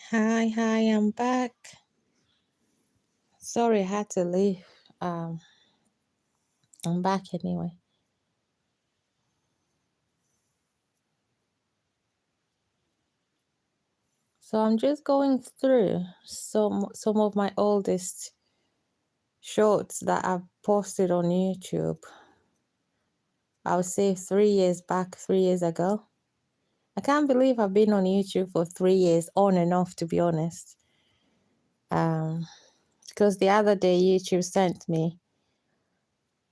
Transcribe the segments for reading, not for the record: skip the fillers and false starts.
Hi, I'm back. Sorry, I had to leave. Um, I'm back anyway. So I'm just going through some of my oldest shorts that I've posted on YouTube. I would say 3 years back, 3 years ago. I can't believe I've been on YouTube for 3 years, on and off, to be honest. Um, because the other day YouTube sent me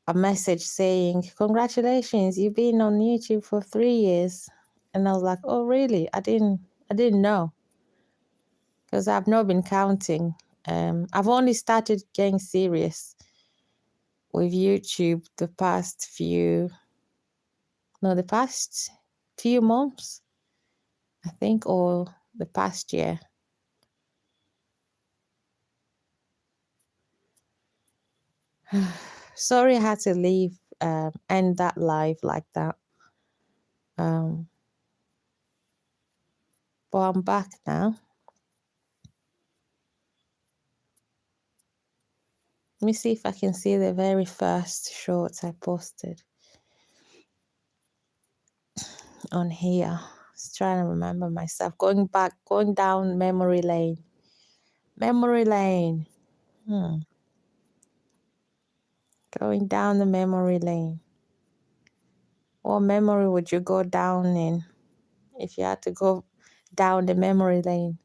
a message saying, "Congratulations, you've been on YouTube for 3 years." And I was like, "Oh, really? I didn't know, because I've not been counting. I've only started getting serious with YouTube the past few months, I think, or the past year. Sorry I had to leave, end that live like that. Um, but I'm back now. Let me see if I can see the very first shorts I posted on here. Just trying to remember myself. Going down memory lane. Memory lane. Going down the memory lane. What memory would you go down in if you had to go down the memory lane?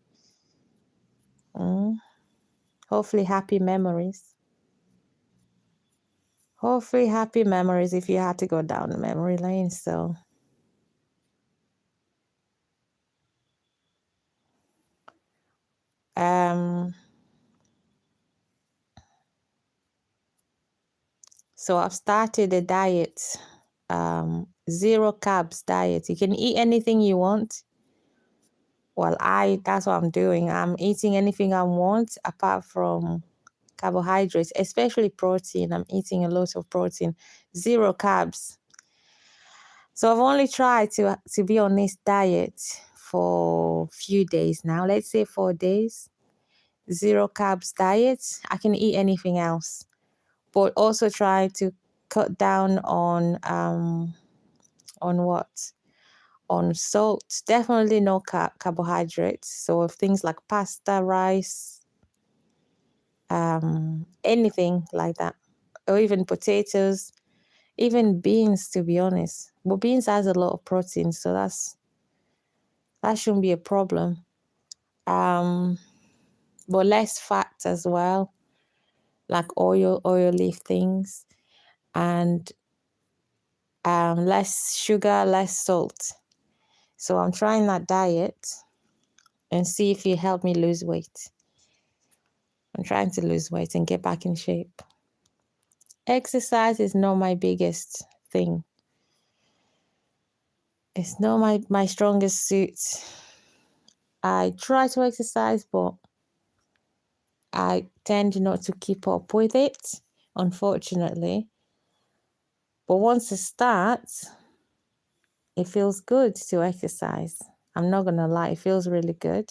Hmm? Hopefully happy memories. Hopefully happy memories if you had to go down the memory lane. Um, so I've started a diet, zero carbs diet. You can eat anything you want. Well, that's what I'm doing. I'm eating anything I want apart from carbohydrates, especially protein. I'm eating a lot of protein, zero carbs. So I've only tried to be on this diet for a few days now. Let's say 4 days, zero carbs diet. I can eat anything else, but also try to cut down on what? On salt. Definitely no carbohydrates. So things like pasta, rice, anything like that, or even potatoes, even beans, to be honest. But beans has a lot of protein, so that shouldn't be a problem. But less fat as well, like oil leaf things, and less sugar, less salt. So I'm trying that diet and see if it help me lose weight. I'm trying to lose weight and get back in shape. Exercise is not my biggest thing. It's not my strongest suit. I try to exercise, but I tend not to keep up with it, unfortunately. But once it starts, it feels good to exercise. I'm not gonna lie, it feels really good.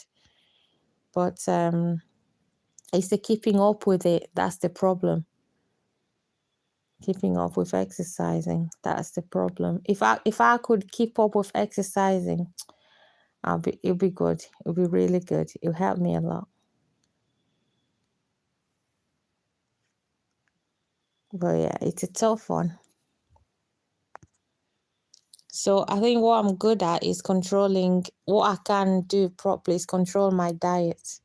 But it's the keeping up with it that's the problem. Keeping up with exercising, that's the problem. If I could keep up with exercising, it'll be good. It'll be really good. It'll help me a lot. But yeah, it's a tough one. So I think what I'm good at is controlling. What I can do properly is control my diet.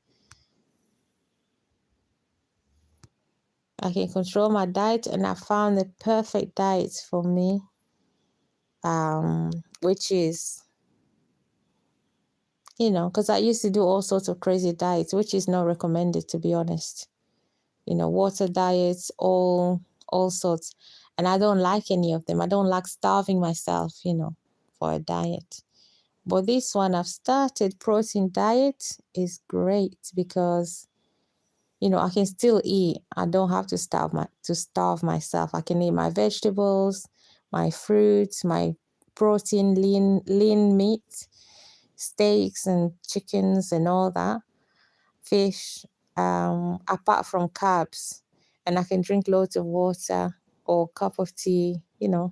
I can control my diet, and I found the perfect diet for me, which is, because I used to do all sorts of crazy diets, which is not recommended, to be honest. Water diets, all sorts, and I don't like any of them. I don't like starving myself, for a diet. But this one I've started, protein diet, is great because I can still eat. I don't have to starve myself. I can eat my vegetables, my fruits, my protein, lean meat, steaks and chickens and all that. fish, apart from carbs, and I can drink loads of water or cup of tea, and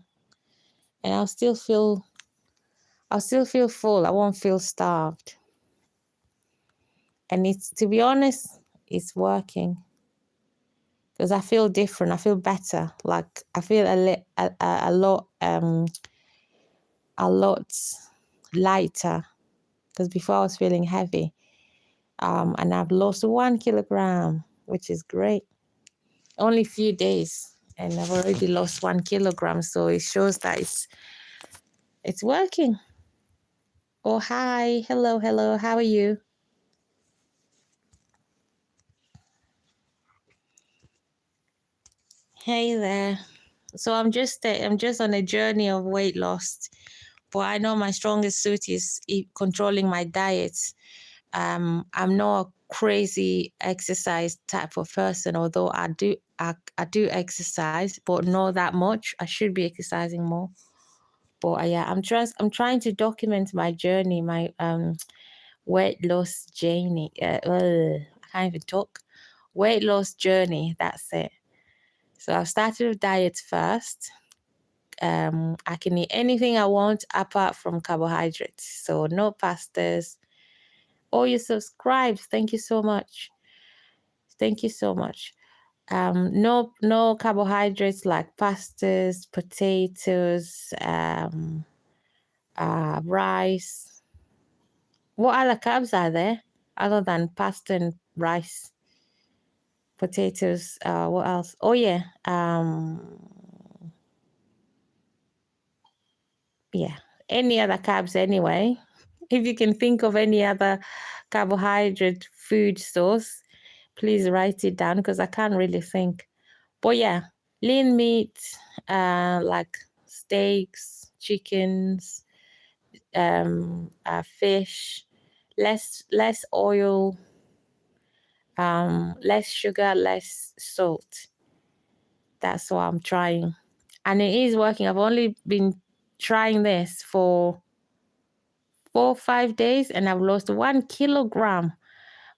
I'll still feel full. I won't feel starved. And it's, to be honest, it's working because I feel different. I feel better. Like I feel a lot lighter because before I was feeling heavy. And I've lost 1 kilogram, which is great. Only a few days, and I've already lost 1 kilogram. So it shows that it's working. Oh, hi. Hello. How are you? Hey there. So I'm just on a journey of weight loss, but I know my strongest suit is controlling my diet. I'm not a crazy exercise type of person, although I do exercise, but not that much. I should be exercising more. But yeah, I'm trying to document my journey, my weight loss journey. I can't even talk. Weight loss journey. That's it. So I've started with diet first. I can eat anything I want apart from carbohydrates. So no pastas. Oh, you subscribed. Thank you so much. Thank you so much. No carbohydrates like pastas, potatoes, rice. What other carbs are there other than pasta and rice? Potatoes. What else? Oh yeah. Yeah. Any other carbs anyway. If you can think of any other carbohydrate food source, please write it down because I can't really think. But yeah, lean meat, like steaks, chickens, fish, less oil, less sugar, less salt. That's what I'm trying. And it is working. I've only been trying this for 4 or 5 days and I've lost 1 kilogram,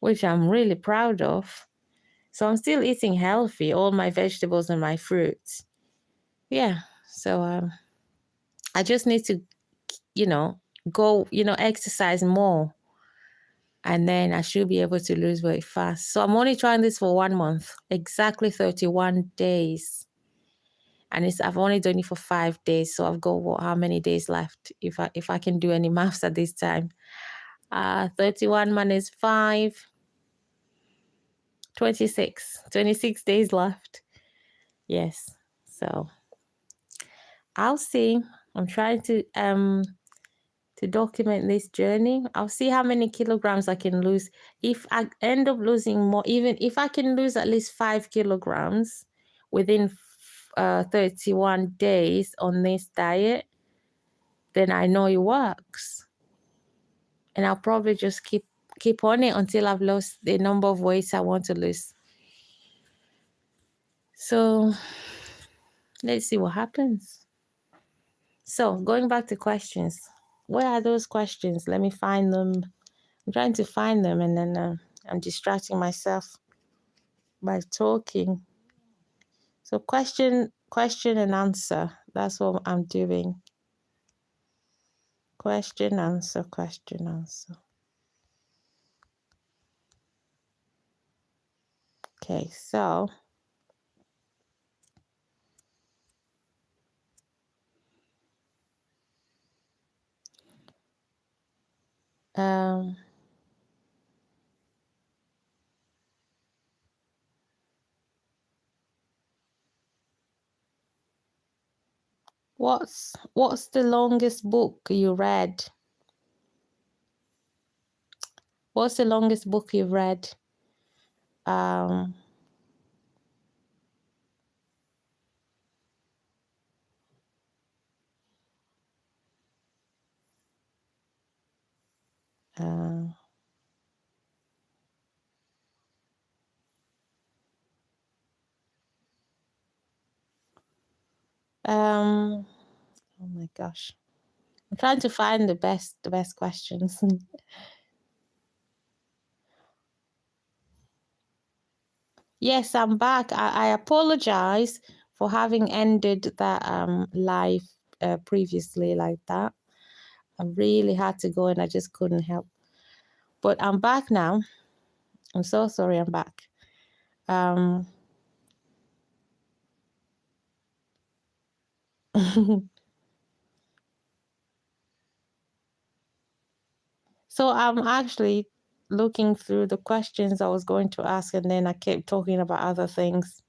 which I'm really proud of. So I'm still eating healthy, all my vegetables and my fruits. Yeah. So I just need to, go, exercise more. And then I should be able to lose weight fast. So I'm only trying this for 1 month, exactly 31 days. And I've only done it for 5 days. So I've got how many days left if I can do any maths at this time. 31 minus 5, 26. 26 days left. Yes. So I'll see. I'm trying to document this journey. I'll see how many kilograms I can lose. If I end up losing more, even if I can lose at least 5 kilograms within 31 days on this diet, then I know it works. And I'll probably just keep on it until I've lost the number of weights I want to lose. So let's see what happens. So going back to questions. Where are those questions? Let me find them. I'm trying to find them and then I'm distracting myself by talking. So question and answer. That's what I'm doing. Question, answer, question, answer. Okay, so um what's the longest book you read? What's the longest book you've read? Um uh, oh my gosh. I'm trying to find the best questions. Yes, I'm back. I apologize for having ended that live previously like that. I really had to go and I just couldn't help. But I'm back now. I'm so sorry I'm back. So I'm actually looking through the questions I was going to ask, and then I kept talking about other things.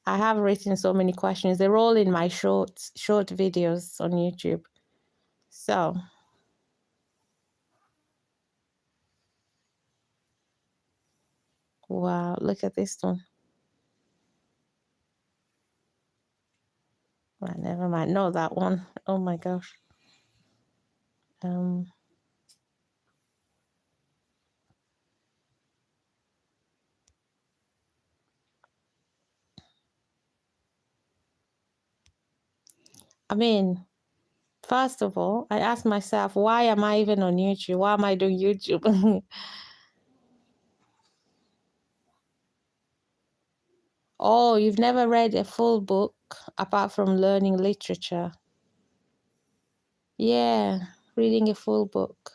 I have written so many questions. They're all in my short videos on YouTube. So, wow, look at this one. Right, never mind. No, that one. Oh my gosh. Um, I mean, first of all, I asked myself, why am I even on YouTube? Why am I doing YouTube? Oh, you've never read a full book apart from learning literature? Yeah, reading a full book.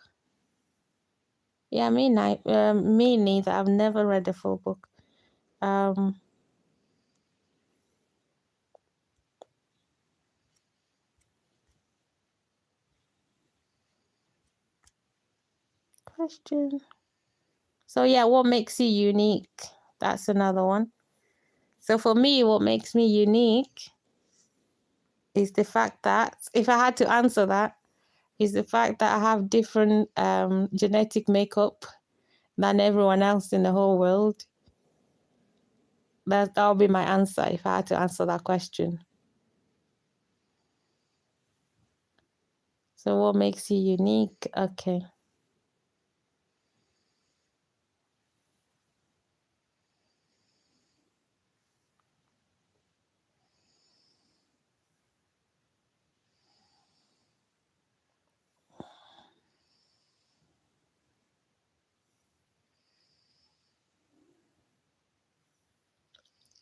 Yeah, me neither. I've never read a full book. Um, question. So yeah, what makes you unique? That's another one. So for me, what makes me unique is the fact that if I had to answer that, is the fact that I have different genetic makeup than everyone else in the whole world. That'll be my answer if I had to answer that question. So what makes you unique? Okay.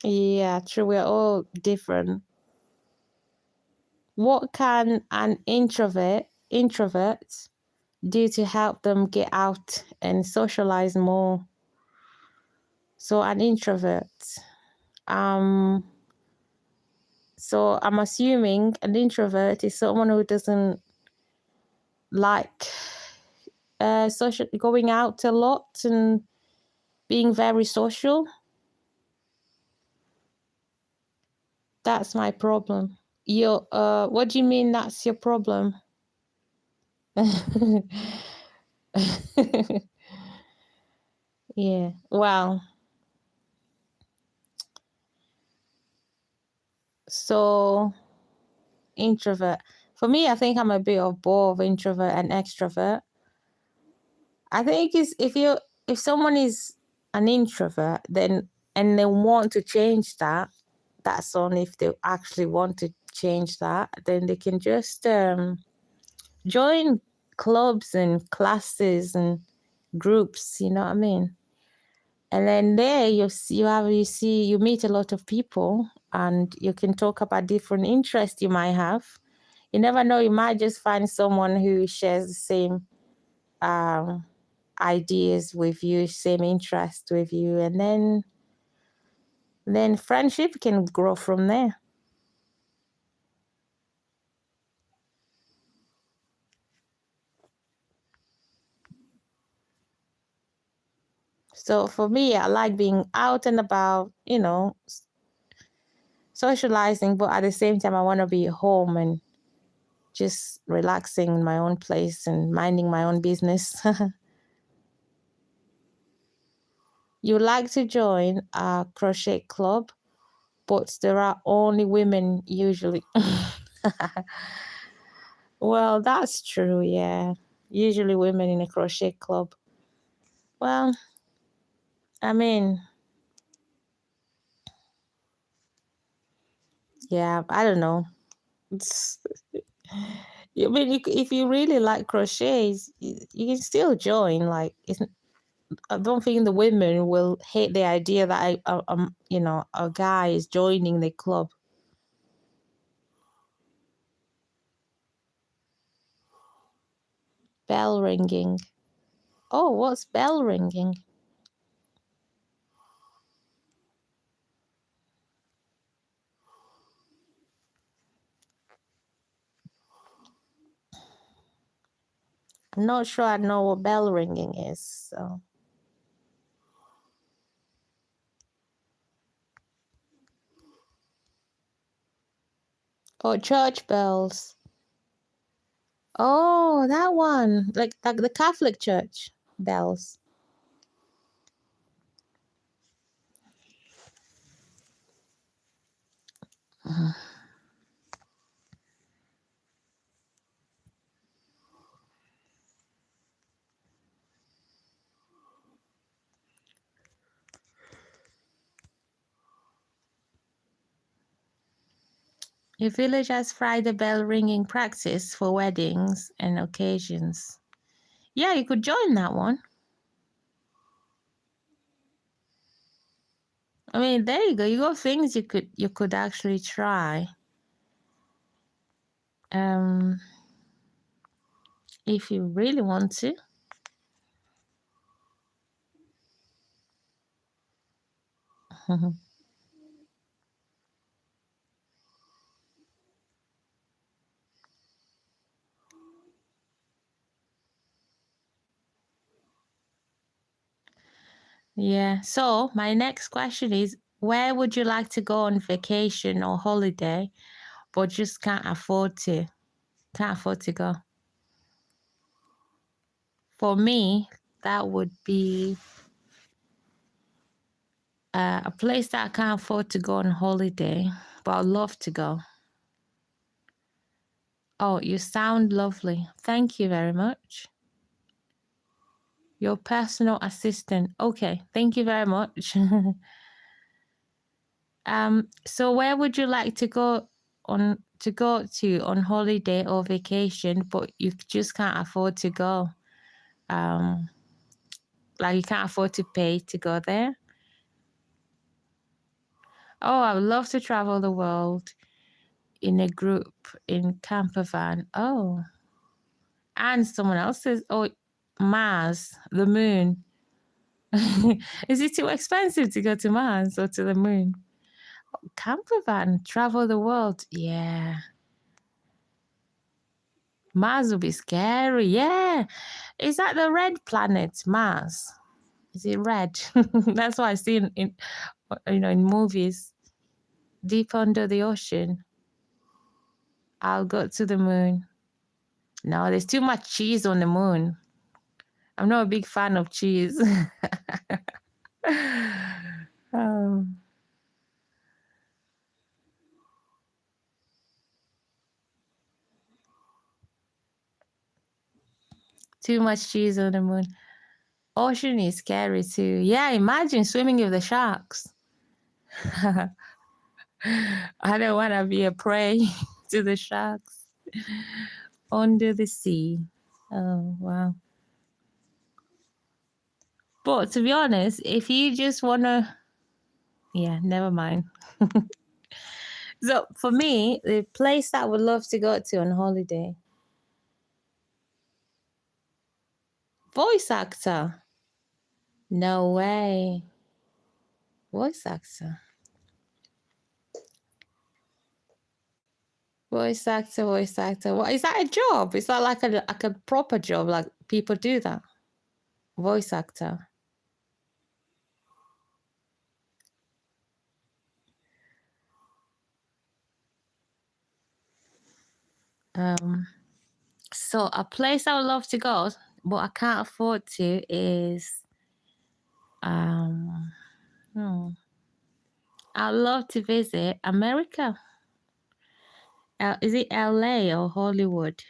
Yeah, true. We're all different. What can an introvert do to help them get out and socialize more? So an introvert. Um, so I'm assuming an introvert is someone who doesn't like social going out a lot and being very social. That's my problem. What do you mean that's your problem? Yeah. Well, so introvert. For me, I think I'm a bit of both introvert and extrovert. I think is if someone is an introvert, then and they want to change that, that's only if they actually want to change that, then they can just join clubs and classes and groups. You know what I mean? And then there you meet a lot of people, and you can talk about different interests you might have. You never know, you might just find someone who shares the same um, ideas with you, same interest with you, and then friendship can grow from there. So for me, I like being out and about, socializing, but at the same time, I want to be home and just relaxing in my own place and minding my own business. You like to join a crochet club, but there are only women usually. Well, that's true, yeah. Usually women in a crochet club. Well, I mean, yeah, I don't know. It's, I mean, if you really like crochets, you can still join. Like, I don't think the women will hate the idea that a guy is joining the club. Bell ringing. Oh, what's bell ringing? I'm not sure I know what bell ringing is. So. Oh, church bells. Oh, that one. Like the Catholic Church bells. Your village has Friday bell ringing practice for weddings and occasions. Yeah, you could join that one. I mean, there you go. You got things you could actually try. If you really want to. Yeah. So my next question is, where would you like to go on vacation or holiday, but just can't afford to? Can't afford to go. For me, that would be a place that I can't afford to go on holiday, but I'd love to go. Oh, you sound lovely. Thank you very much. Your personal assistant. Okay, thank you very much. So where would you like to go on holiday or vacation, but you just can't afford to go? Like you can't afford to pay to go there? Oh, I would love to travel the world in a group in camper van. Oh, and someone else says, oh, Mars, the moon. Is it too expensive to go to Mars or to the moon? Camper van, travel the world. Yeah. Mars will be scary. Yeah. Is that the red planet, Mars? Is it red? That's what I see in movies. Deep under the ocean. I'll go to the moon. No, there's too much cheese on the moon. I'm not a big fan of cheese. Oh, too much cheese on the moon. Ocean is scary too. Yeah, imagine swimming with the sharks. I don't want to be a prey to the sharks under the sea. Oh, wow. But to be honest, if you just want to, yeah, never mind. So for me, the place that I would love to go to on holiday, voice actor. No way. Voice actor. Voice actor, voice actor. What is that a job? Is that like a proper job? Like people do that? Voice actor. So a place I would love to go, but I can't afford to is I'd love to visit America. Is it LA or Hollywood?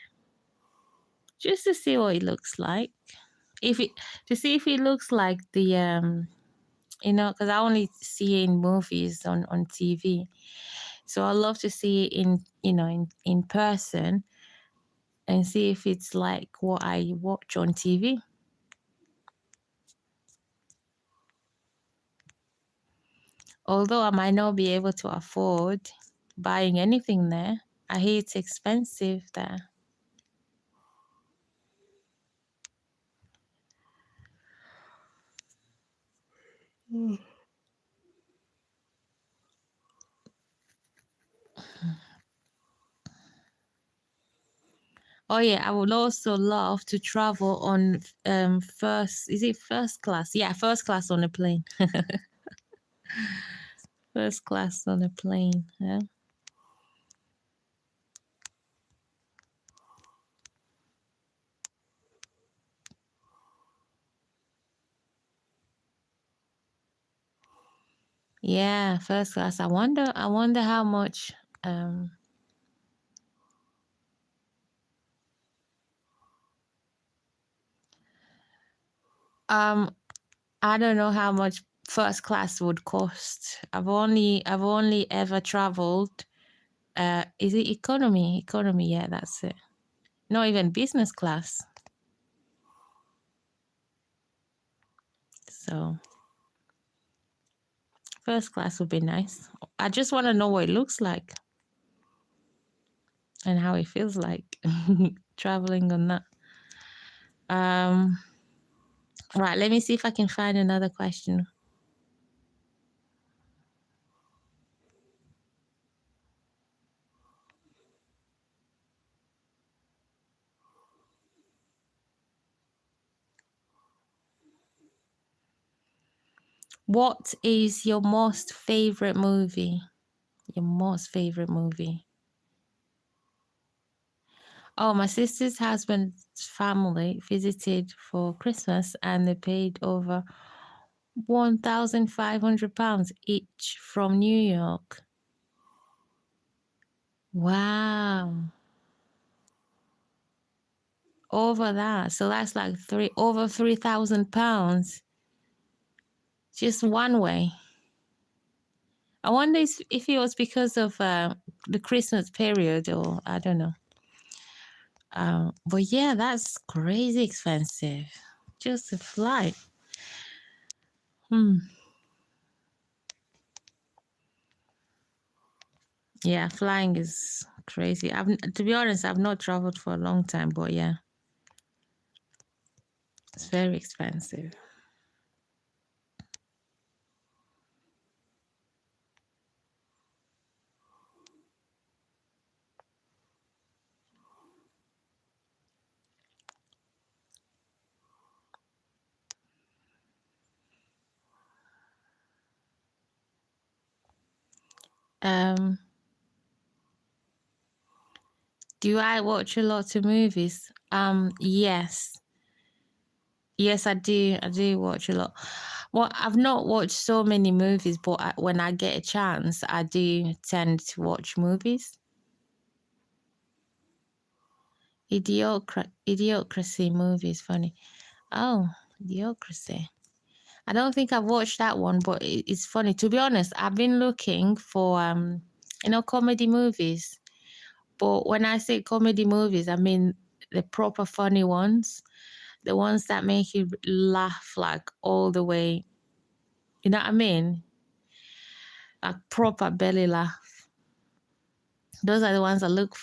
Just to see what it looks like. To see if it looks like the because I only see it in movies on TV. So I love to see it in person and see if it's like what I watch on TV. Although I might not be able to afford buying anything there, I hear it's expensive there. Oh yeah, I would also love to travel on first class? Yeah, first class on a plane. First class on a plane. Yeah. Yeah, first class. I wonder how much um um I don't know how much first class would cost. I've only ever traveled is it economy? Economy, yeah, that's it. Not even business class. So first class would be nice. I just want to know what it looks like and how it feels like traveling on that. Um, right, let me see if I can find another question. What is your most favorite movie? Your most favorite movie? Oh, my sister's husband's family visited for Christmas and they paid over £1,500 each from New York. Wow. Over that. So that's like over £3,000 just one way. I wonder if it was because of the Christmas period or I don't know. But yeah, that's crazy expensive. Just a flight. Yeah, flying is crazy. To be honest, I've not traveled for a long time, but yeah, it's very expensive. Um, do I watch a lot of movies? Yes. Yes, I do. I do watch a lot. Well, I've not watched so many movies, but when I get a chance, I do tend to watch movies. Idiocracy movie is funny. Oh, Idiocracy. I don't think I've watched that one, but it's funny. To be honest, I've been looking for comedy movies. But when I say comedy movies, I mean the proper funny ones, the ones that make you laugh like all the way. You know what I mean? Like proper belly laugh. Those are the ones I look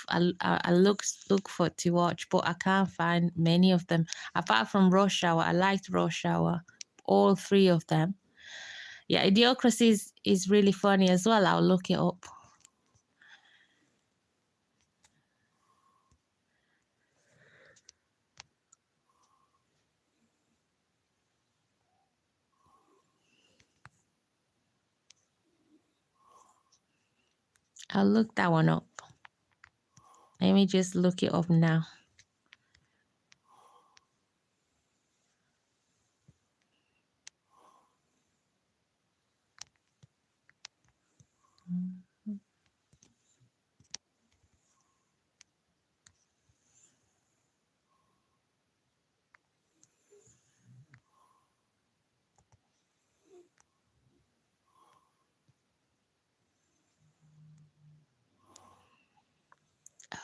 for to watch, but I can't find many of them. Apart from Rush Hour, I liked Rush Hour, all three of them. Yeah, Idiocracy is really funny as well. I'll look it up. I'll look that one up. Let me just look it up now.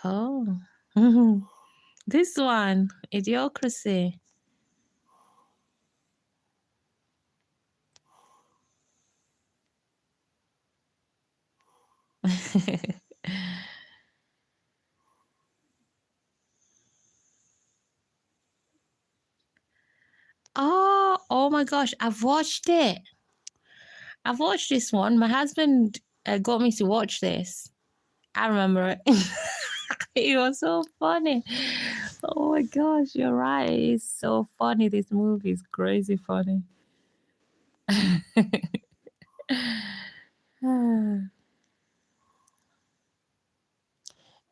Oh, this one, Idiocracy. Oh my gosh, I've watched it. I've watched this one. My husband got me to watch this. I remember it. It was so funny. Oh my gosh, you're right. It's so funny. This movie is crazy funny.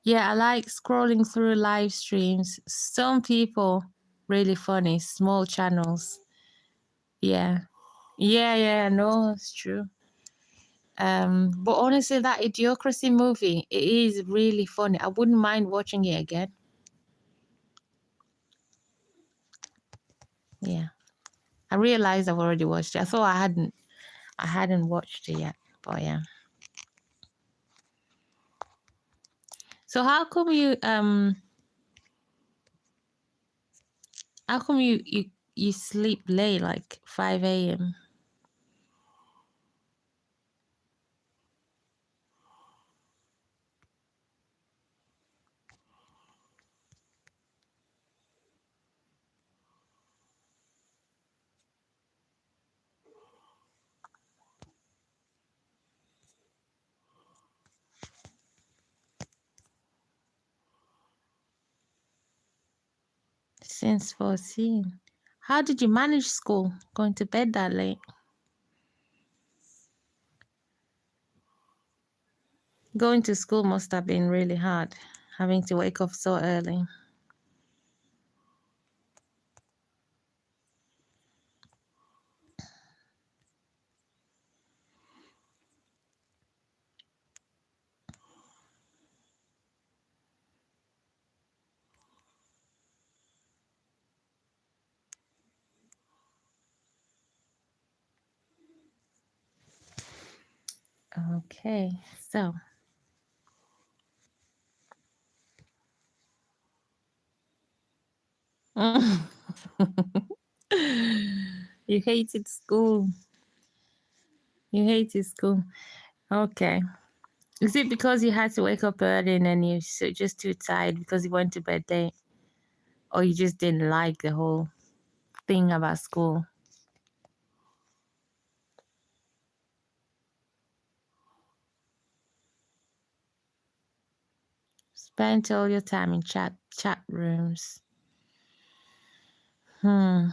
Yeah, I like scrolling through live streams. Some people really funny, small channels. Yeah. Yeah, no, it's true. But honestly, that Idiocracy movie, it is really funny. I wouldn't mind watching it again. Yeah. I realized I've already watched it. I thought I hadn't watched it yet. But yeah. So how come you sleep late, like 5 a.m.? Since 14. How did you manage school going to bed that late? Going to school must have been really hard, having to wake up so early. Okay, so you hated school. You hated school. Okay. Is it because you had to wake up early and then you're just too tired because you went to bed late? Or you just didn't like the whole thing about school? Spent all your time in chat rooms. Hmm.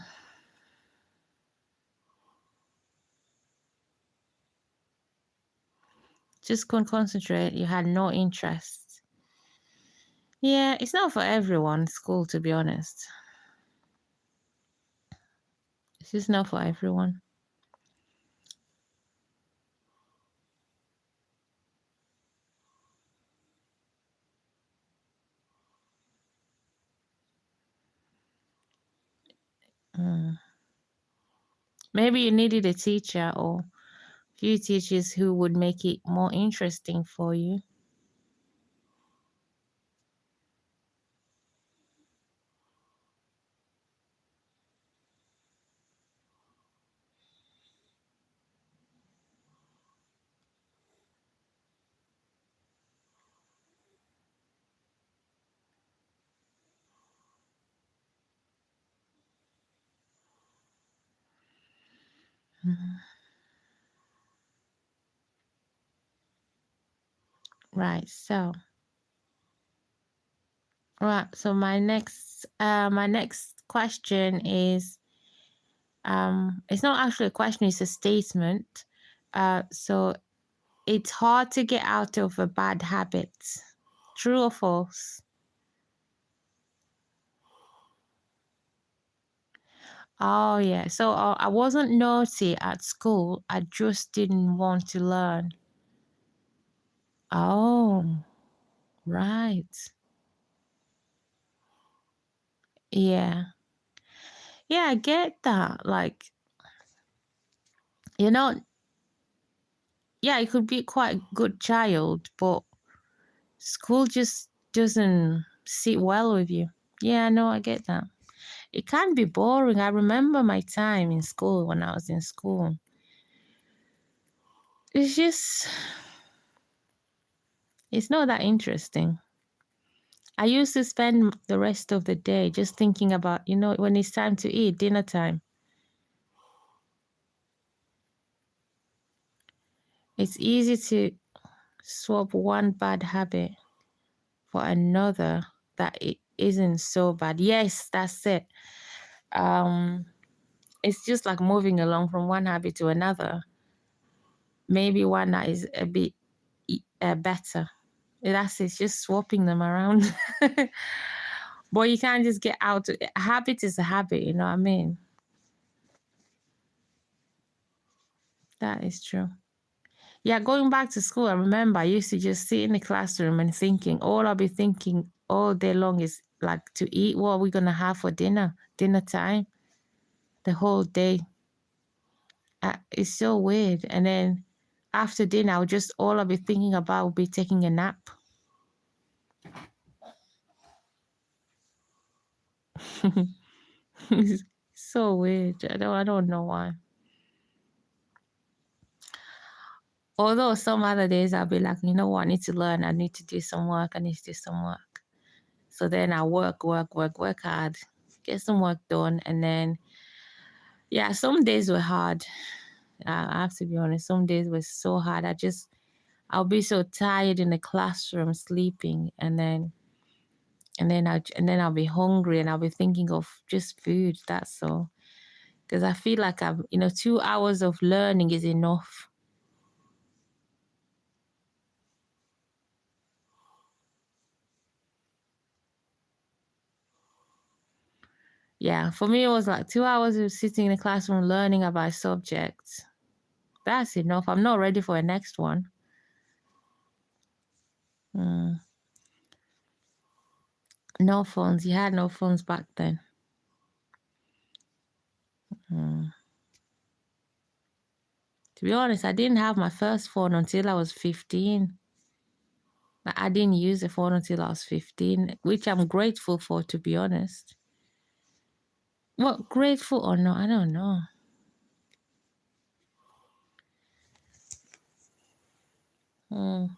Just couldn't concentrate. You had no interest. Yeah, it's not for everyone, school, to be honest. It's just not for everyone. Mm. Maybe you needed a teacher or few teachers who would make it more interesting for you. Mhm. Right. So my next question is it's not actually a question, it's a statement. So it's hard to get out of a bad habit. True or false? Oh yeah. So I wasn't naughty at school. I just didn't want to learn. Oh, right. Yeah. Yeah, I get that. Like, you know, yeah, you could be quite a good child, but school just doesn't sit well with you. Yeah, no, I get that. It can be boring. I remember my time in school when I was in school. It's just It's not that interesting. I used to spend the rest of the day just thinking about, when it's time to eat, dinner time. It's easy to swap one bad habit for another that it isn't so bad. Yes, that's it. Um, it's just like moving along from one habit to another. Maybe one that is a bit better. That's it, just swapping them around. But you can't just get out. A habit is a habit, you know what I mean? That is true. Yeah, going back to school, I remember I used to just sit in the classroom and thinking, all I'll be thinking all day long is like to eat. What are we going to have for dinner time, the whole day. It's so weird. And then after dinner, all I'll be thinking about will be taking a nap. It's so weird. I don't know why. Although some other days I'll be like, you know what, I need to learn. I need to do some work. I need to do some work. So then I work hard, get some work done. And then, yeah, some days were hard. I have to be honest. Some days were so hard. I'll be so tired in the classroom sleeping. And then I'll be hungry and I'll be thinking of just food. That's all. Because I feel like 2 hours of learning is enough. Yeah, for me, it was like 2 hours of sitting in the classroom learning about subjects. That's enough. I'm not ready for the next one. Mm. No phones. You had no phones back then. Mm. To be honest, I didn't have my first phone until I was 15. I didn't use a phone until I was 15, which I'm grateful for, to be honest. Well, grateful or not, I don't know. Mm.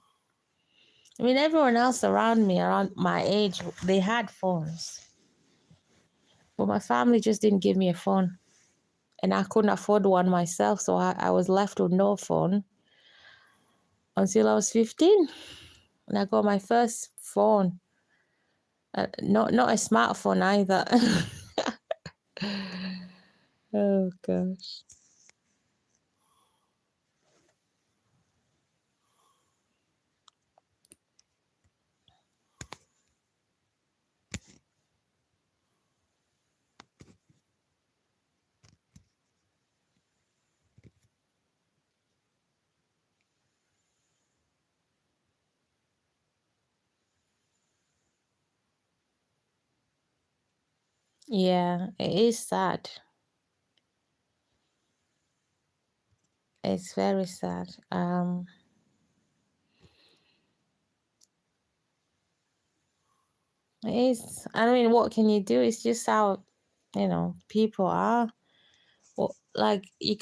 I mean, everyone else around me, around my age, they had phones. But my family just didn't give me a phone. And I couldn't afford one myself, so I was left with no phone until I was 15. And I got my first phone. Not a smartphone either. Oh, gosh. Yeah, it is sad. It's very sad. It is. I mean, what can you do? It's just how, people are. Well, like you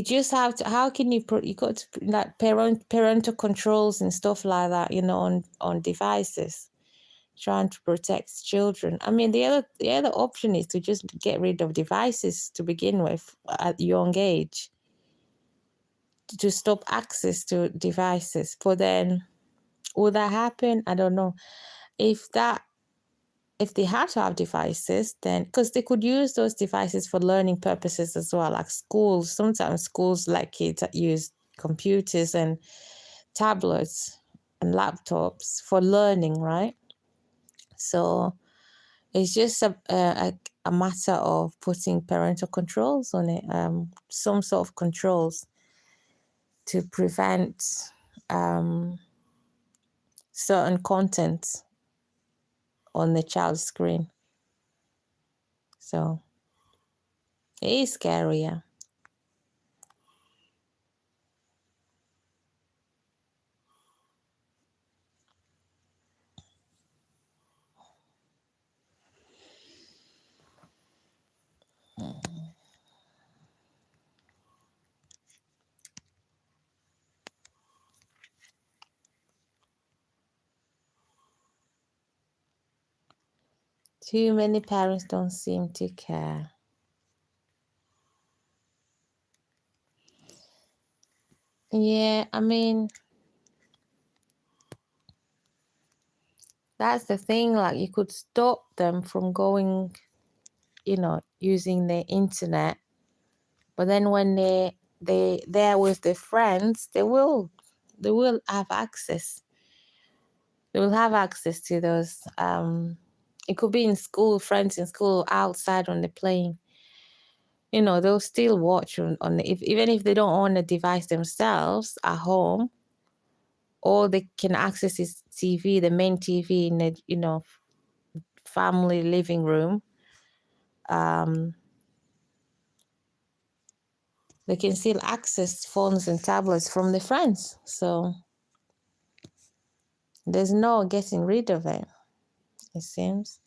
just have to. How can you got to like parental controls and stuff like that, on devices, trying to protect children. I mean, the other option is to just get rid of devices to begin with at young age, to stop access to devices. But then, will that happen? I don't know. If they had to have devices, then because they could use those devices for learning purposes as well, like schools. Sometimes schools like kids that use computers and tablets and laptops for learning, right? So it's just a matter of putting parental controls on it, some sort of controls to prevent certain content on the child's screen. So it is scary, yeah. Too many parents don't seem to care. Yeah, I mean, that's the thing. Like, you could stop them from going, using the internet, but then when they're with their friends, they will have access. They will have access to those. It could be in school, friends in school, outside when they're playing. They'll still watch even if they don't own a device themselves at home, or they can access his TV, the main TV in the family living room. They can still access phones and tablets from their friends. So there's no getting rid of it, it seems.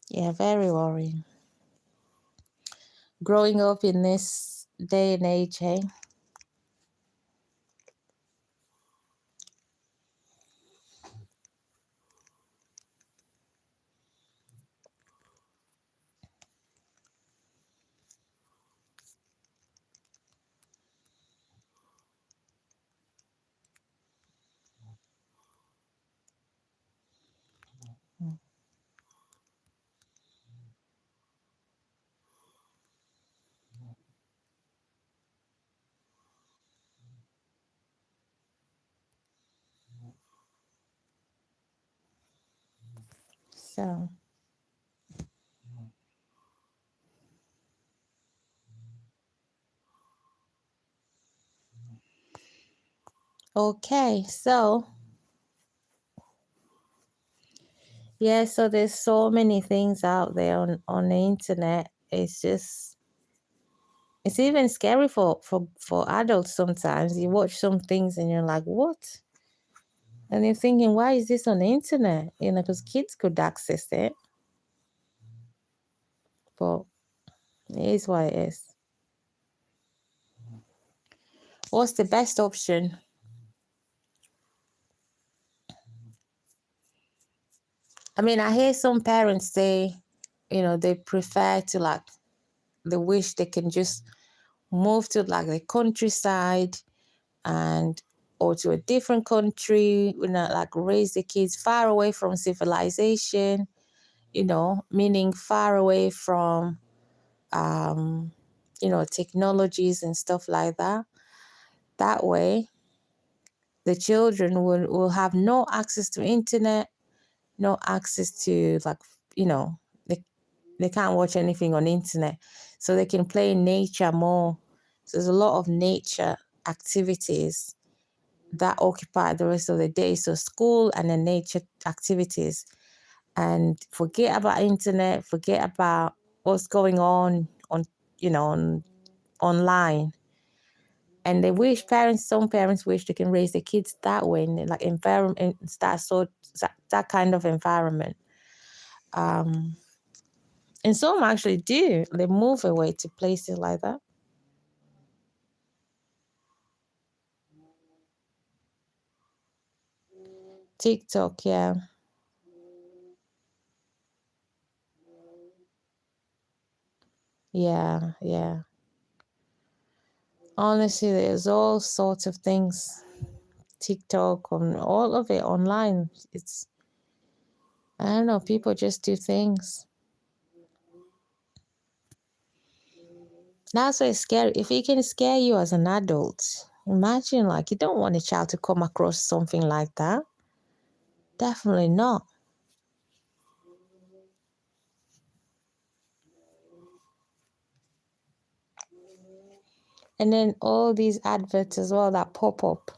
Yeah, very worrying. Growing up in this day and age, hey? So, okay, so yeah, so there's so many things out there on the internet. It's even scary for adults sometimes. You watch some things and you're like, what? And you're thinking, why is this on the internet? Because kids could access it, but it is what it is. What's the best option? I mean, I hear some parents say, they prefer to they wish they can just move to the countryside and or to a different country, raise the kids far away from civilization, meaning far away from technologies and stuff like that. That way the children will have no access to internet, no access to they, they can't watch anything on internet, so they can play in nature more. So there's a lot of nature activities that occupy the rest of the day. So school and then nature activities, and forget about internet, forget about what's going on online. And some parents wish they can raise their kids that way, in environment, that kind of environment. And some actually do. They move away to places like that. TikTok, yeah. Yeah, yeah. Honestly, there's all sorts of things. TikTok, on all of it online. I don't know, people just do things. That's why it's scary. If it can scare you as an adult, imagine you don't want a child to come across something like that. Definitely not. And then all these adverts as well that pop up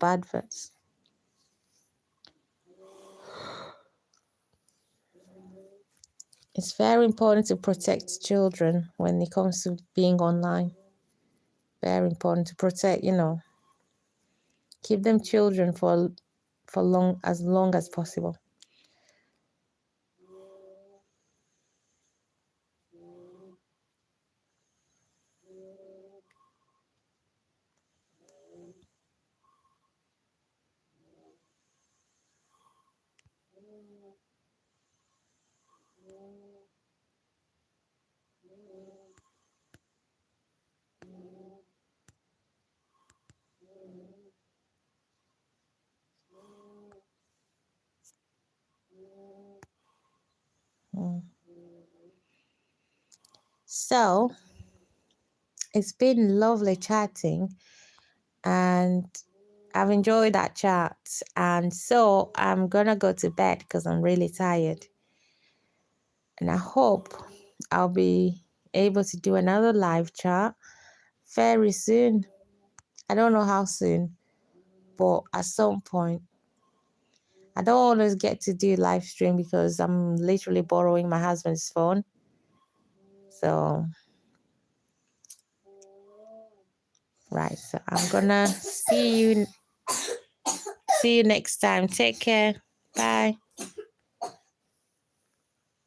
adverts. It's very important to protect children when it comes to being online. Very important to protect, Keep them children for long as possible. Mm. So it's been lovely chatting, and I've enjoyed that chat. And so I'm gonna go to bed because I'm really tired. And I hope I'll be able to do another live chat very soon. I don't know how soon, but at some point. I don't always get to do live stream because I'm literally borrowing my husband's phone. So, right. So I'm gonna see you next time. Take care. Bye.